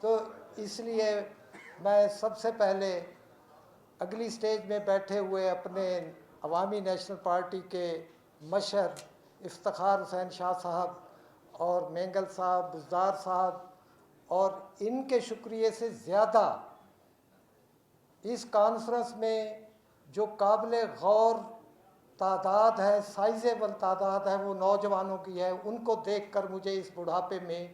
تو اس لیے میں سب سے پہلے اگلی سٹیج میں بیٹھے ہوئے اپنے عوامی نیشنل پارٹی کے مشر افتخار حسین شاہ صاحب اور مینگل صاحب، بزدار صاحب اور ان کے شکریہ سے زیادہ اس کانفرنس میں جو قابل غور تعداد ہے، سائزیبل تعداد ہے، وہ نوجوانوں کی ہے. ان کو دیکھ کر مجھے اس بڑھاپے میں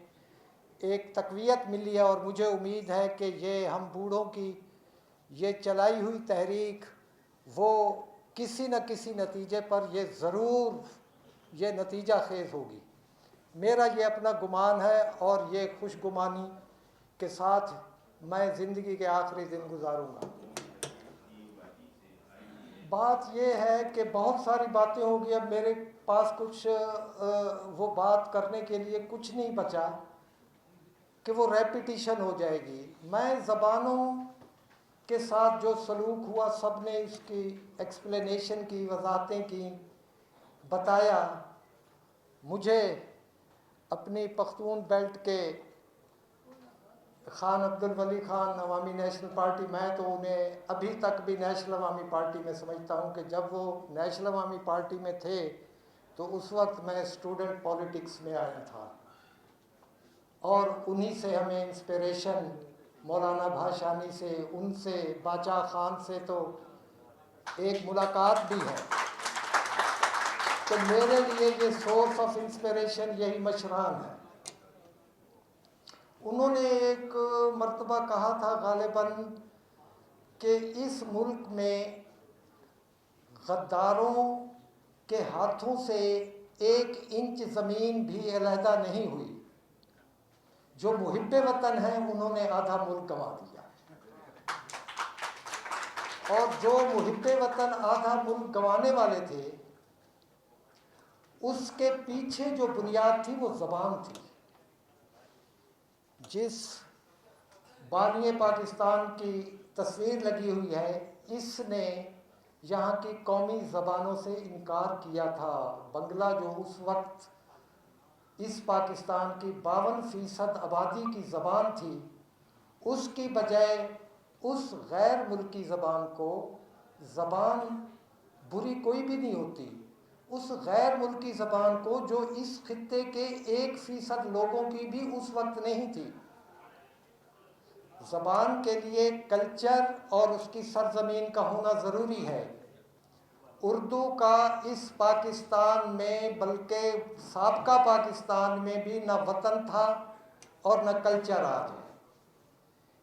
ایک تقویت ملی ہے، اور مجھے امید ہے کہ یہ ہم بوڑھوں کی یہ چلائی ہوئی تحریک وہ کسی نہ کسی نتیجے پر یہ ضرور یہ نتیجہ خیز ہوگی. میرا یہ اپنا گمان ہے، اور یہ خوش گمانی کے ساتھ میں زندگی کے آخری دن گزاروں گا. بات یہ ہے کہ بہت ساری باتیں ہو گئی، اب میرے پاس کچھ وہ بات کرنے کے لیے کچھ نہیں بچا کہ وہ ریپیٹیشن ہو جائے گی. میں زبانوں کے ساتھ جو سلوک ہوا سب نے اس کی ایکسپلینیشن کی، وضاحتیں کی، بتایا. مجھے اپنی پختون بیلٹ کے خان عبدالولی خان عوامی نیشنل پارٹی، میں تو انہیں ابھی تک بھی نیشنل عوامی پارٹی میں سمجھتا ہوں کہ جب وہ نیشنل عوامی پارٹی میں تھے تو اس وقت میں اسٹوڈنٹ پالیٹکس میں آیا تھا، اور انہی سے ہمیں انسپریشن مولانا بھاشانی سے، ان سے، باچا خان سے تو ایک ملاقات بھی ہے. تو میرے لیے یہ سورس آف انسپریشن یہی مشران ہے. انہوں نے ایک مرتبہ کہا تھا غالباً کہ اس ملک میں غداروں کے ہاتھوں سے 1 انچ زمین بھی علیحدہ نہیں ہوئی. جو محب وطن ہیں انہوں نے آدھا ملک گنوا دیا، اور جو محب وطن آدھا ملک گنوانے والے تھے اس کے پیچھے جو بنیاد تھی وہ زبان تھی. جس بانی پاکستان کی تصویر لگی ہوئی ہے، اس نے یہاں کی قومی زبانوں سے انکار کیا تھا. بنگلہ جو اس وقت اس پاکستان کی 52% آبادی کی زبان تھی، اس کی بجائے اس غیر ملکی زبان کو، زبان بری کوئی بھی نہیں ہوتی، اس غیر ملکی زبان کو جو اس خطے کے 1% لوگوں کی بھی اس وقت نہیں تھی. زبان کے لیے کلچر اور اس کی سرزمین کا ہونا ضروری ہے. اردو کا اس پاکستان میں بلکہ سابقہ پاکستان میں بھی نہ وطن تھا اور نہ کلچر آج ہے.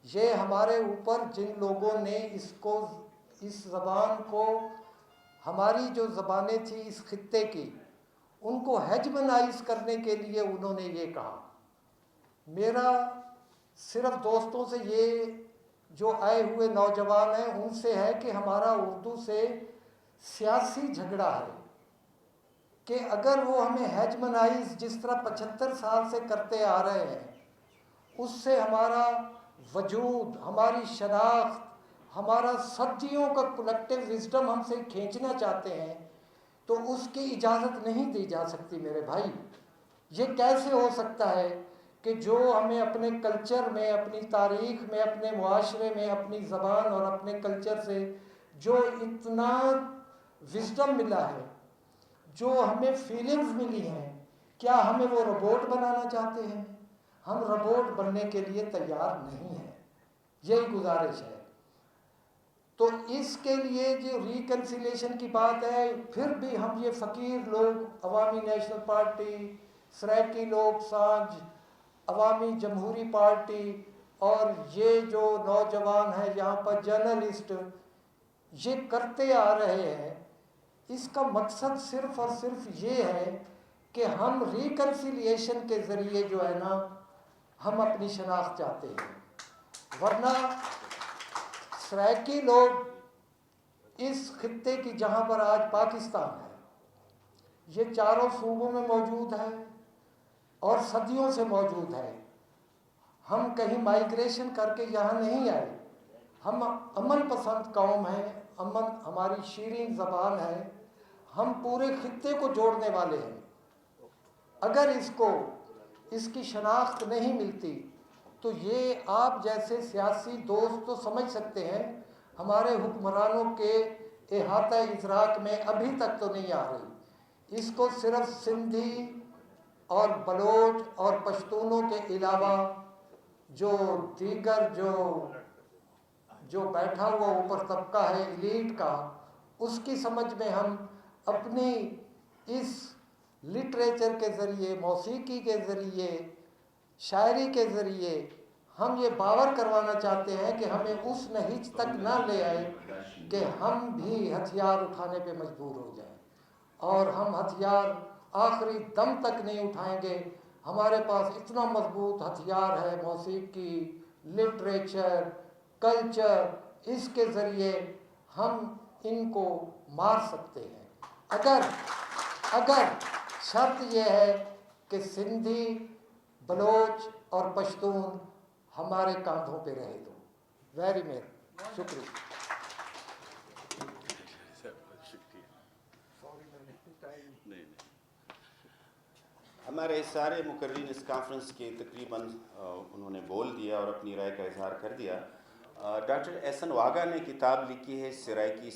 یہ ہمارے اوپر جن لوگوں نے اس زبان کو، ہماری جو زبانیں تھیں اس خطے کی، ان کو ہیجمنائز کرنے کے لیے انہوں نے یہ کہا. میرا صرف دوستوں سے یہ جو آئے ہوئے نوجوان ہیں ان سے ہے کہ ہمارا اردو سے سیاسی جھگڑا ہے کہ اگر وہ ہمیں ہیجمنائز جس طرح 75 سال سے کرتے آ رہے ہیں، اس سے ہمارا وجود، ہماری شناخت، ہمارا صدیوں کا کلیکٹیو وزڈم ہم سے کھینچنا چاہتے ہیں، تو اس کی اجازت نہیں دی جا سکتی میرے بھائی. یہ کیسے ہو سکتا ہے کہ جو ہمیں اپنے کلچر میں، اپنی تاریخ میں، اپنے معاشرے میں، اپنی زبان اور اپنے کلچر سے جو اتنا وزڈم ملا ہے، جو ہمیں فیلنگز ملی ہیں، کیا ہمیں وہ روبوٹ بنانا چاہتے ہیں؟ ہم روبوٹ بننے کے لیے تیار نہیں ہیں. یہی گزارش ہے. تو اس کے لیے جو ریکنسیلیشن کی بات ہے، پھر بھی ہم یہ فقیر لوگ، عوامی نیشنل پارٹی، سرائکی لوگ سانج، عوامی جمہوری پارٹی، اور یہ جو نوجوان ہیں یہاں پر جرنلسٹ، یہ کرتے آ رہے ہیں. اس کا مقصد صرف اور صرف یہ ہے کہ ہم ریکنسیلیشن کے ذریعے جو ہے نا ہم اپنی شناخت چاہتے ہیں. ورنہ سرائکی لوگ اس خطے کی، جہاں پر آج پاکستان ہے، یہ چاروں صوبوں میں موجود ہے اور صدیوں سے موجود ہے. ہم کہیں مائیگریشن کر کے یہاں نہیں آئے. ہم امن پسند قوم ہیں، امن ہماری شیریں زبان ہے. ہم پورے خطے کو جوڑنے والے ہیں. اگر اس کو اس کی شناخت نہیں ملتی، تو یہ آپ جیسے سیاسی دوست تو سمجھ سکتے ہیں ہمارے حکمرانوں کے احاطہ ادراک میں ابھی تک تو نہیں آ رہی۔ اس کو صرف سندھی اور بلوچ اور پشتونوں کے علاوہ جو دیگر جو بیٹھا ہوا اوپر طبقہ ہے ایلیٹ کا، اس کی سمجھ میں ہم اپنی اس لٹریچر کے ذریعے، موسیقی کے ذریعے، شاعری کے ذریعے ہم یہ باور کروانا چاہتے ہیں کہ ہمیں اس نہج تک نہ لے آئے کہ ہم بھی ہتھیار اٹھانے پہ مجبور ہو جائیں، اور ہم ہتھیار آخری دم تک نہیں اٹھائیں گے۔ ہمارے پاس اتنا مضبوط ہتھیار ہے، موسیقی، لٹریچر، کلچر، اس کے ذریعے ہم ان کو مار سکتے ہیں، اگر شرط یہ ہے کہ سندھی، بلوچ اور پشتون ہمارے کاندھوں پہ رہے تو۔ ویری مہر، شکریہ۔ ہمارے سارے مقررین اس کانفرنس کے تقریباً انہوں نے بول دیا اور اپنی رائے کا اظہار کر دیا۔ ڈاکٹر احسن واگا نے کتاب لکھی ہے سرائکی